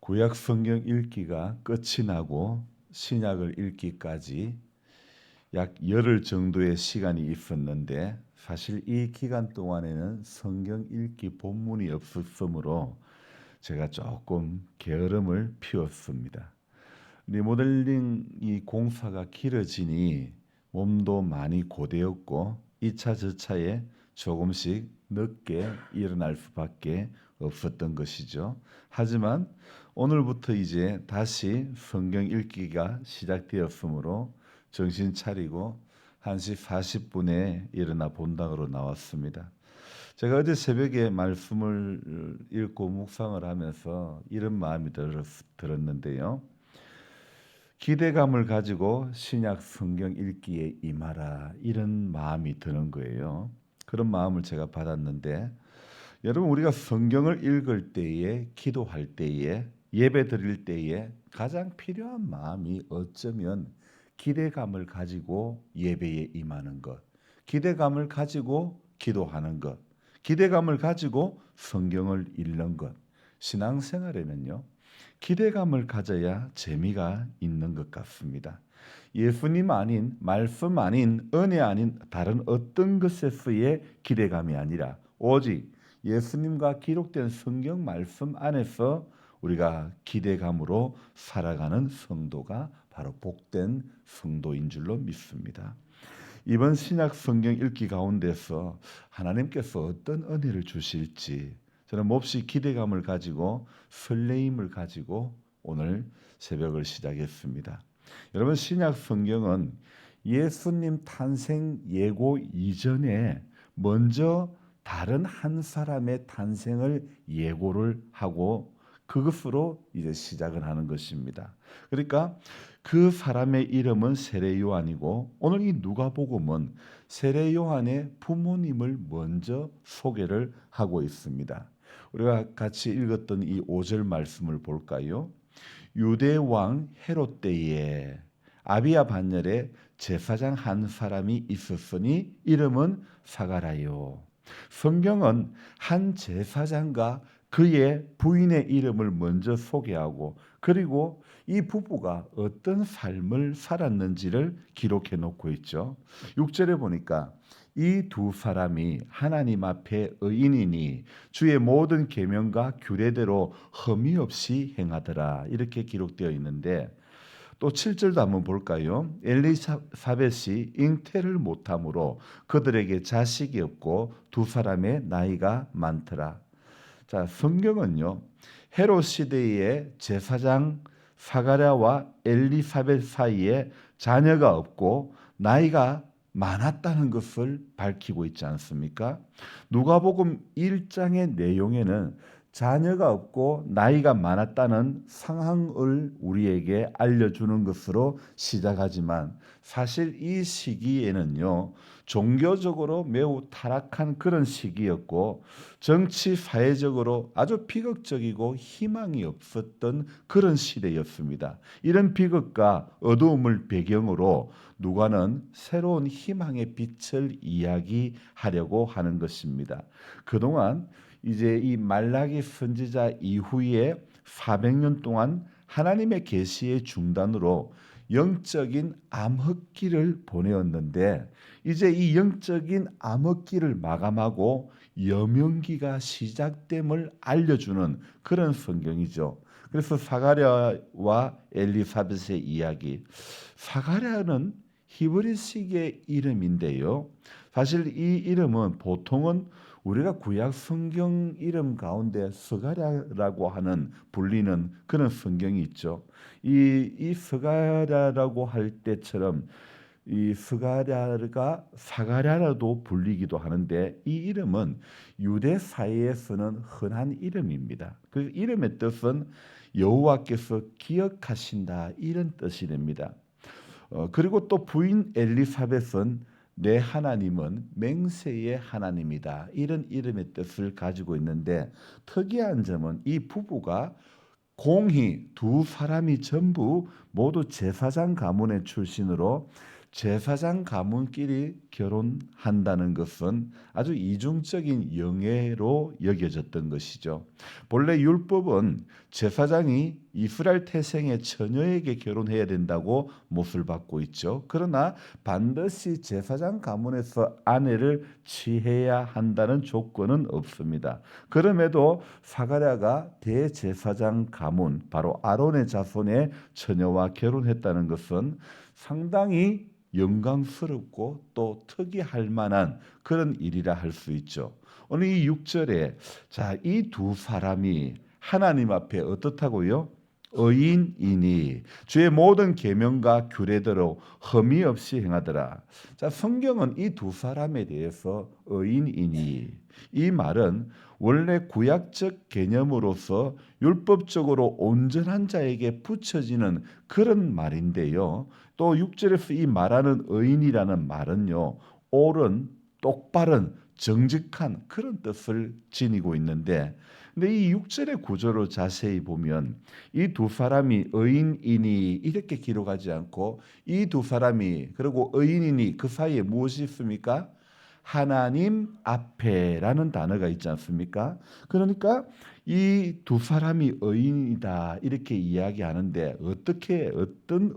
구약 성경 읽기가 끝이 나고 신약을 읽기까지 약 열흘 정도의 시간이 있었는데 사실 이 기간 동안에는 성경 읽기 본문이 없었으므로 제가 조금 게으름을 피웠습니다. 리모델링 이 공사가 길어지니 몸도 많이 고되었고 2차 저차에 조금씩 늦게 일어날 수밖에 없었던 것이죠. 하지만 오늘부터 이제 다시 성경 읽기가 시작되었으므로 정신 차리고 1시 40분에 일어나 본당으로 나왔습니다. 제가 어제 새벽에 말씀을 읽고 묵상을 하면서 이런 마음이 들었는데요. 기대감을 가지고 신약 성경 읽기에 임하라, 이런 마음이 드는 거예요. 그런 마음을 제가 받았는데, 여러분, 우리가 성경을 읽을 때에, 기도할 때에, 예배 드릴 때에 가장 필요한 마음이 어쩌면 기대감을 가지고 예배에 임하는 것, 기대감을 가지고 기도하는 것, 기대감을 가지고 성경을 읽는 것. 신앙생활에는요, 기대감을 가져야 재미가 있는 것 같습니다. 예수님 아닌, 말씀 아닌, 은혜 아닌 다른 어떤 것에서의 기대감이 아니라 오직 예수님과 기록된 성경 말씀 안에서 우리가 기대감으로 살아가는 성도가 바로 복된 성도인 줄로 믿습니다. 이번 신약 성경 읽기 가운데서 하나님께서 어떤 은혜를 주실지 저는 몹시 기대감을 가지고 설레임을 가지고 오늘 새벽을 시작했습니다. 여러분, 신약 성경은 예수님 탄생 예고 이전에 먼저 다른 한 사람의 탄생을 예고를 하고 그것으로 이제 시작을 하는 것입니다. 그러니까 그 사람의 이름은 세례 요한이고 오늘 이 누가복음은 세례 요한의 부모님을 먼저 소개를 하고 있습니다. 우리가 같이 읽었던 이 5절 말씀을 볼까요? 유대 왕 헤롯 때에 아비야 반열에 제사장 한 사람이 있었으니 이름은 사가랴요. 성경은 한 제사장과 그의 부인의 이름을 먼저 소개하고 그리고 이 부부가 어떤 삶을 살았는지를 기록해 놓고 있죠. 6절에 보니까 이 두 사람이 하나님 앞에 의인이니 주의 모든 계명과 규례대로 흠이 없이 행하더라, 이렇게 기록되어 있는데 또 7절도 한번 볼까요? 엘리사벳이 잉태를 못함으로 그들에게 자식이 없고 두 사람의 나이가 많더라. 자, 성경은요, 헤롯 시대의 제사장 사가랴와 엘리사벳 사이에 자녀가 없고 나이가 많았다는 것을 밝히고 있지 않습니까? 누가복음 1장의 내용에는 자녀가 없고 나이가 많았다는 상황을 우리에게 알려주는 것으로 시작하지만 사실 이 시기에는요, 종교적으로 매우 타락한 그런 시기였고 정치 사회적으로 아주 비극적이고 희망이 없었던 그런 시대였습니다. 이런 비극과 어두움을 배경으로 누가는 새로운 희망의 빛을 이야기하려고 하는 것입니다. 그동안 이제 이 말라기 선지자 이후에 400년 동안 하나님의 계시의 중단으로 영적인 암흑기를 보내었는데 이제 이 영적인 암흑기를 마감하고 여명기가 시작됨을 알려주는 그런 성경이죠. 그래서 사가랴와 엘리사벳의 이야기. 사가랴는 히브리식의 이름인데요. 사실 이 이름은 보통은 우리가 구약 성경 이름 가운데 스가랴라고 하는 불리는 그런 성경이 있죠. 이 스가랴라고 할 때처럼 이 스가랴가 사가랴라도 불리기도 하는데 이 이름은 유대 사회에서는 흔한 이름입니다. 그 이름의 뜻은 여호와께서 기억하신다, 이런 뜻이 됩니다. 그리고 또 부인 엘리사벳은 내 하나님은 맹세의 하나님이다, 이런 이름의 뜻을 가지고 있는데 특이한 점은 이 부부가 공히 두 사람이 전부 모두 제사장 가문의 출신으로 제사장 가문끼리 결혼한다는 것은 아주 이중적인 영예로 여겨졌던 것이죠. 본래 율법은 제사장이 이스라엘 태생의 처녀에게 결혼해야 된다고 못을 받고 있죠. 그러나 반드시 제사장 가문에서 아내를 취해야 한다는 조건은 없습니다. 그럼에도 사가랴가 대제사장 가문, 바로 아론의 자손의 처녀와 결혼했다는 것은 상당히 영광스럽고 또 특이할 만한 그런 일이라 할 수 있죠. 오늘 이 6절에 이 두 사람이 하나님 앞에 어떻다고요? 의인이니 주의 모든 계명과 규례대로 흠이 없이 행하더라. 성경은 이 두 사람에 대해서 의인이니, 이 말은 원래 구약적 개념으로서 율법적으로 온전한 자에게 붙여지는 그런 말인데요. 또 6절에서 이 말하는 의인이라는 말은요, 옳은, 똑바른, 정직한 그런 뜻을 지니고 있는데, 근데 이 6절의 구조를 자세히 보면 이 두 사람이 의인이니 이렇게 기록하지 않고 이 두 사람이, 그리고 의인이니 그 사이에 무엇이 있습니까? 하나님 앞에라는 단어가 있지 않습니까? 그러니까 이 두 사람이 의인이다 이렇게 이야기하는데, 어떤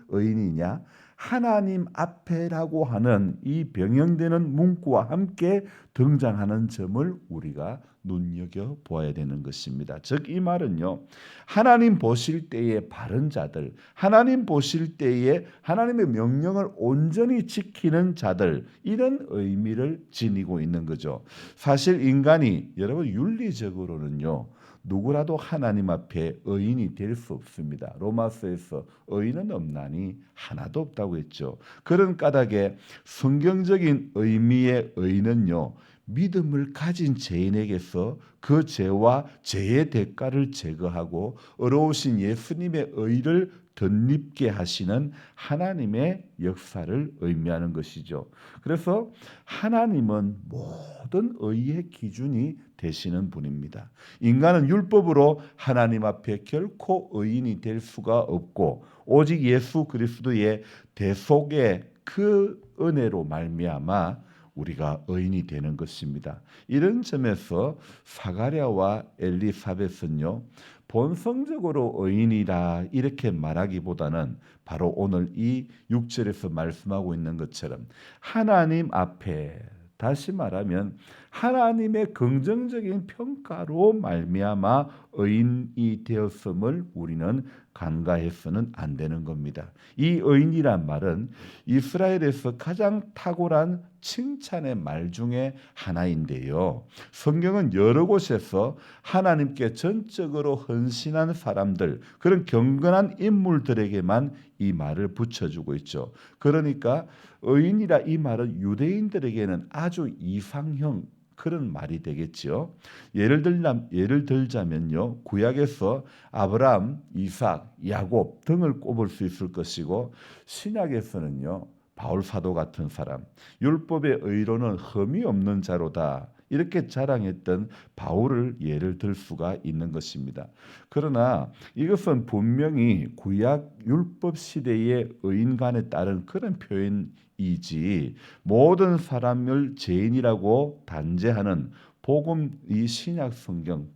의인이냐? 하나님 앞에라고 하는 이 병영되는 문구와 함께 등장하는 점을 우리가 눈여겨 보아야 되는 것입니다. 즉 이 말은요, 하나님 보실 때의 바른 자들, 하나님 보실 때에 하나님의 명령을 온전히 지키는 자들, 이런 의미를 지니고 있는 거죠. 사실 인간이, 여러분, 윤리적으로는요, 누구라도 하나님 앞에 의인이 될 수 없습니다. 로마서에서 의인은 없나니 하나도 없다고 했죠. 그런 까닭에 성경적인 의미의 의인은요, 믿음을 가진 죄인에게서 그 죄와 죄의 대가를 제거하고 의로우신 예수님의 의를 덧입게 하시는 하나님의 역사를 의미하는 것이죠. 그래서 하나님은 모든 의의 기준이 되시는 분입니다. 인간은 율법으로 하나님 앞에 결코 의인이 될 수가 없고, 오직 예수 그리스도의 대속의 그 은혜로 말미암아 우리가 의인이 되는 것입니다. 이런 점에서 사가랴와 엘리사벳은요, 본성적으로 의인이다 이렇게 말하기보다는 바로 오늘 이 6절에서 말씀하고 있는 것처럼 하나님 앞에, 다시 말하면 하나님의 긍정적인 평가로 말미암아 의인이 되었음을 우리는 간과해서는 안 되는 겁니다. 이 의인이란 말은 이스라엘에서 가장 탁월한 칭찬의 말 중에 하나인데요. 성경은 여러 곳에서 하나님께 전적으로 헌신한 사람들, 그런 경건한 인물들에게만 이 말을 붙여주고 있죠. 그러니까 의인이라 이 말은 유대인들에게는 아주 이상형 그런 말이 되겠지요. 예를 들자면요, 구약에서 아브라함, 이삭, 야곱 등을 꼽을 수 있을 것이고, 신약에서는요, 바울 사도 같은 사람, 율법의 의로는 흠이 없는 자로다 이렇게 자랑했던 바울을 예를 들 수가 있는 것입니다. 그러나 이것은 분명히 구약 율법 시대의 의인관에 따른 그런 표현이지, 모든 사람을 죄인이라고 단죄하는 복음, 이 신약 성경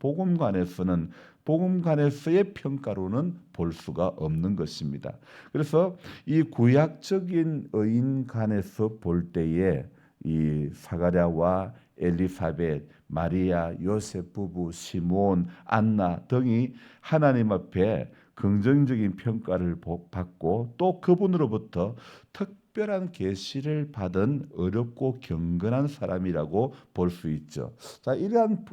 복음관에서의 평가로는 볼 수가 없는 것입니다. 그래서 이 구약적인 의인관에서 볼 때에 이 사가랴와 엘리사벳, 마리아, 요셉 부부, 시므온, 안나 등이 하나님 앞에 긍정적인 평가를 받고, 또 그분으로부터 특별한 계시를 받은 어렵고 경건한 사람이라고 볼 수 있죠. 이러한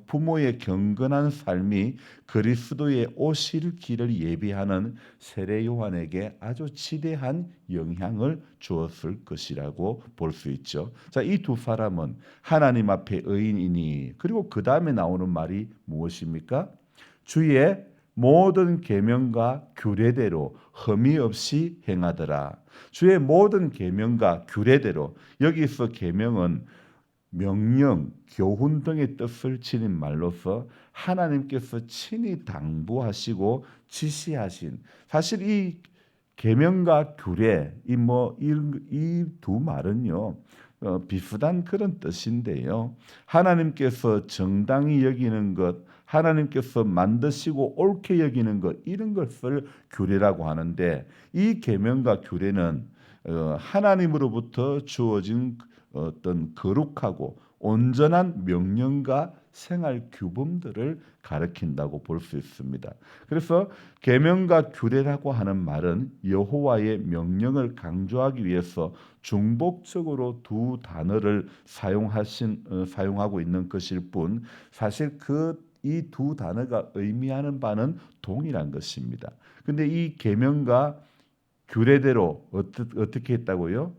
부모의 경건한 삶이 그리스도의 오실 길을 예비하는 세례 요한에게 아주 지대한 영향을 주었을 것이라고 볼 수 있죠. 이 두 사람은 하나님 앞에 의인이니, 그리고 그 다음에 나오는 말이 무엇입니까? 주의 모든 계명과 규례대로 흠이 없이 행하더라. 주의 모든 계명과 규례대로, 여기서 계명은 명령, 교훈 등의 뜻을 지닌 말로서 하나님께서 친히 당부하시고 지시하신, 사실 이 계명과 규례 이 두 말은요 비슷한 그런 뜻인데요. 하나님께서 정당히 여기는 것, 하나님께서 만드시고 옳게 여기는 것 이런 것을 규례라고 하는데 이 계명과 규례는 하나님으로부터 주어진 어떤 거룩하고 온전한 명령과 생활 규범들을 가리킨다고 볼 수 있습니다. 그래서 계명과 규례라고 하는 말은 여호와의 명령을 강조하기 위해서 중복적으로 두 단어를 사용하고 있는 것일 뿐 사실 이 두 단어가 의미하는 바는 동일한 것입니다. 근데 이 계명과 규례대로 어떻게 했다고요?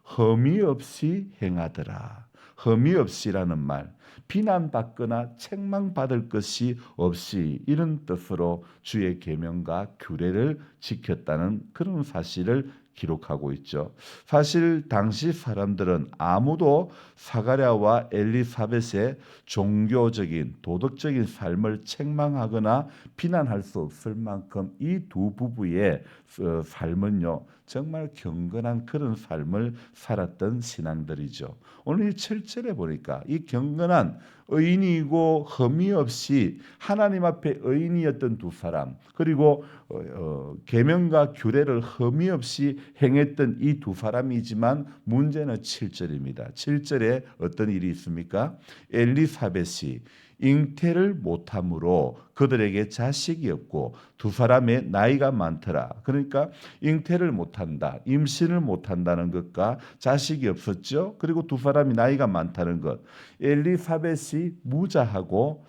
흠이 없이 행하더라. 흠이 없이라는 말, 비난받거나 책망받을 것이 없이 이런 뜻으로 주의 계명과 규례를 지켰다는 그런 사실을 기록하고 있죠. 사실 당시 사람들은 아무도 사가랴와 엘리사벳의 종교적인 도덕적인 삶을 책망하거나 비난할 수 없을 만큼 이 두 부부의 삶은요 정말 경건한 그런 삶을 살았던 신앙들이죠. 오늘 이 7절에 보니까 이 경건한 의인이고 흠이 없이 하나님 앞에 의인이었던 두 사람 그리고 계명과 규례를 흠이 없이 행했던 이 두 사람이지만 문제는 7절입니다. 7절에 어떤 일이 있습니까? 엘리사벳이 잉태를 못함으로 그들에게 자식이 없고 두 사람의 나이가 많더라. 그러니까 잉태를 못한다, 임신을 못한다는 것과 자식이 없었죠. 그리고 두 사람이 나이가 많다는 것, 엘리사벳이 무자하고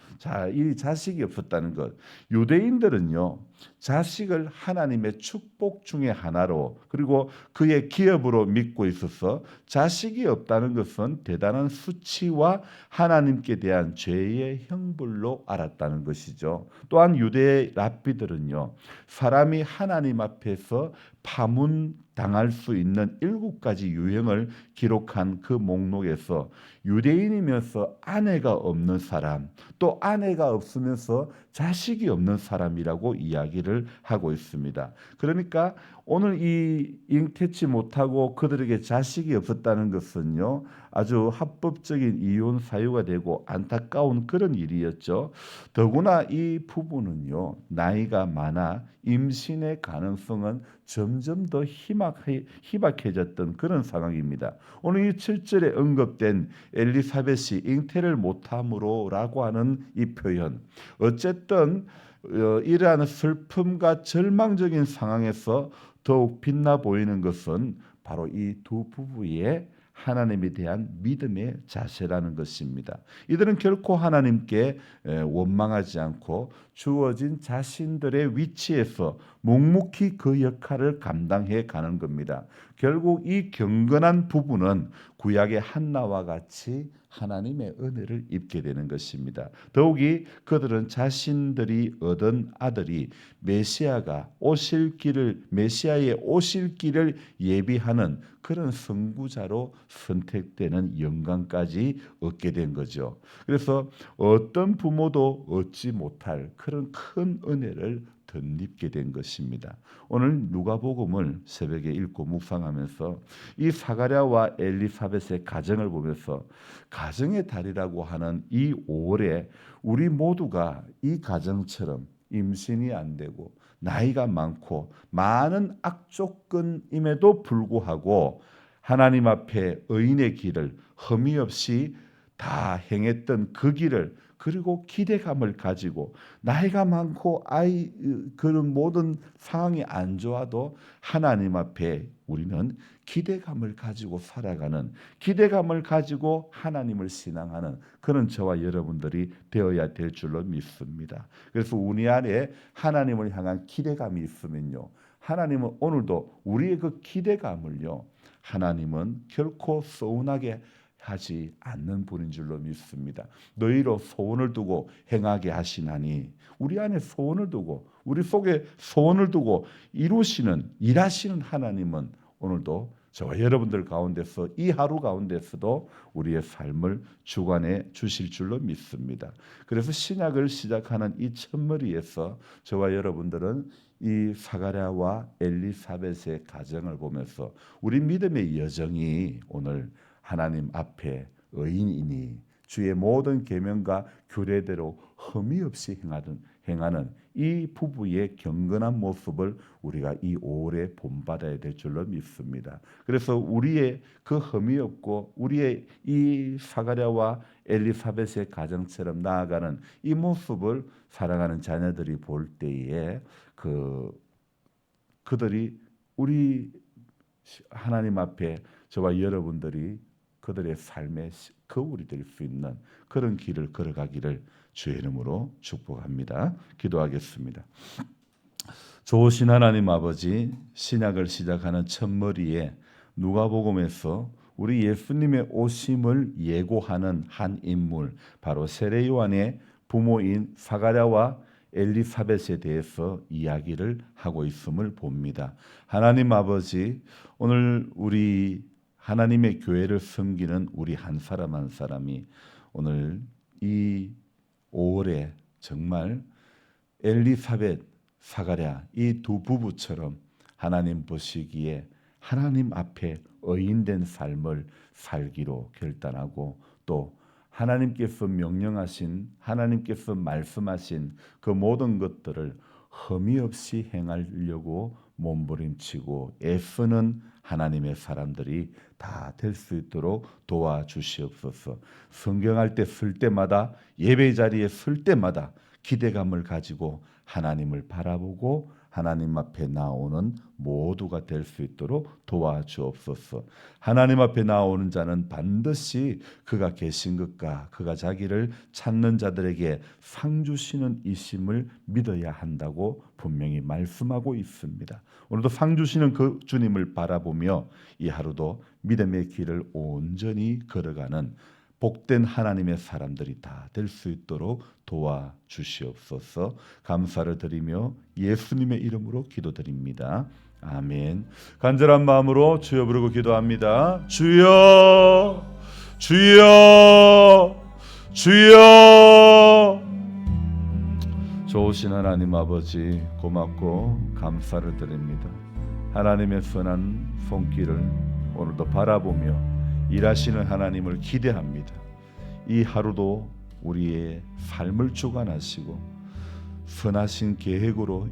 이 자식이 없었다는 것. 유대인들은요 자식을 하나님의 축복 중에 하나로 그리고 그의 기업으로 믿고 있어서 자식이 없다는 것은 대단한 수치와 하나님께 대한 죄의 형벌로 알았다는 것이죠. 또한 유대 랍비들은요 사람이 하나님 앞에서 파문당할 수 있는 7가지 유형을 기록한 그 목록에서 유대인이면서 아내가 없는 사람, 또 아내가 없으면서 자식이 없는 사람이라고 이야기를 하고 있습니다. 그러니까 오늘 이 잉태치 못하고 그들에게 자식이 없었다는 것은요 아주 합법적인 이혼 사유가 되고 안타까운 그런 일이었죠. 더구나 이 부부는요 나이가 많아 임신의 가능성은 점점 더 희박해졌던 그런 상황입니다. 오늘 이 7절에 언급된 엘리사벳이 잉태를 못함으로라고 하는 이 표현, 어쨌든 이러한 슬픔과 절망적인 상황에서 더욱 빛나 보이는 것은 바로 이 두 부부의 하나님에 대한 믿음의 자세라는 것입니다. 이들은 결코 하나님께 원망하지 않고 주어진 자신들의 위치에서 묵묵히 그 역할을 감당해 가는 겁니다. 결국 이 경건한 부부는 구약의 한나와 같이 하나님의 은혜를 입게 되는 것입니다. 더욱이 그들은 자신들이 얻은 아들이 메시아의 오실 길을 예비하는 그런 선구자로 선택되는 영광까지 얻게 된 거죠. 그래서 어떤 부모도 얻지 못할 그런 큰 은혜를 덧입게 된 것입니다. 오늘 누가복음을 새벽에 읽고 묵상하면서 이 사가랴와 엘리사벳의 가정을 보면서 가정의 달이라고 하는 이 5월에 우리 모두가 이 가정처럼 임신이 안 되고 나이가 많고 많은 악조건임에도 불구하고 하나님 앞에 의인의 길을 흠이 없이 다 행했던 그 길을 그리고 기대감을 가지고 나이가 많고 그런 모든 상황이 안 좋아도 하나님 앞에 우리는 기대감을 가지고 살아가는 기대감을 가지고 하나님을 신앙하는 그런 저와 여러분들이 되어야 될 줄로 믿습니다. 그래서 우리 안에 하나님을 향한 기대감이 있으면요. 하나님은 오늘도 우리의 그 기대감을요. 하나님은 결코 서운하게 하지 않는 분인 줄로 믿습니다. 너희로 소원을 두고 행하게 하시나니 우리 안에 소원을 두고 우리 속에 소원을 두고 일하시는 하나님은 오늘도 저와 여러분들 가운데서 이 하루 가운데서도 우리의 삶을 주관해 주실 줄로 믿습니다. 그래서 신약을 시작하는 이 첫머리에서 저와 여러분들은 이 사가랴와 엘리사벳의 가정을 보면서 우리 믿음의 여정이 오늘 하나님 앞에 의인이니 주의 모든 계명과 규례대로 흠이 없이 행하는 이 부부의 경건한 모습을 우리가 이 5월에 본받아야 될 줄로 믿습니다. 그래서 우리의 그 흠이 없고 우리의 이 사가랴와 엘리사벳의 가정처럼 나아가는 이 모습을 사랑하는 자녀들이 볼 때에 그들이 우리 하나님 앞에 저와 여러분들이 그들의 삶의 거울이 될 수 있는 그런 길을 걸어가기를 주의 이름으로 축복합니다. 기도하겠습니다. 좋으신 하나님 아버지, 신약을 시작하는 첫머리에 누가복음에서 우리 예수님의 오심을 예고하는 한 인물, 바로 세례 요한의 부모인 사가랴와 엘리사벳에 대해서 이야기를 하고 있음을 봅니다. 하나님 아버지, 오늘 우리 하나님의 교회를 섬기는 우리 한 사람 한 사람이 오늘 이 5월에 정말 엘리사벳, 사가랴 이 두 부부처럼 하나님 보시기에 하나님 앞에 의인된 삶을 살기로 결단하고 또 하나님께서 명령하신 하나님께서 말씀하신 그 모든 것들을 흠이 없이 행하려고 몸부림치고 애쓰는 하나님의 사람들이 다 될 수 있도록 도와주시옵소서. 성경할 때 쓸 때마다 예배 자리에 쓸 때마다 기대감을 가지고 하나님을 바라보고 하나님 앞에 나오는 모두가 될 수 있도록 도와주옵소서. 하나님 앞에 나오는 자는 반드시 그가 계신 것과 그가 자기를 찾는 자들에게 상 주시는 이심을 믿어야 한다고 분명히 말씀하고 있습니다. 오늘도 상 주시는 그 주님을 바라보며 이 하루도 믿음의 길을 온전히 걸어가는 복된 하나님의 사람들이 다 될 수 있도록 도와주시옵소서. 감사를 드리며 예수님의 이름으로 기도드립니다. 아멘. 간절한 마음으로 주여 부르고 기도합니다. 주여, 주여, 주여. 좋으신 하나님 아버지, 고맙고 감사를 드립니다. 하나님의 선한 손길을 오늘도 바라보며 일하시는 하나님을 기대합니다. 이 하루도 우리의 삶을 주관하시고 선하신 계획으로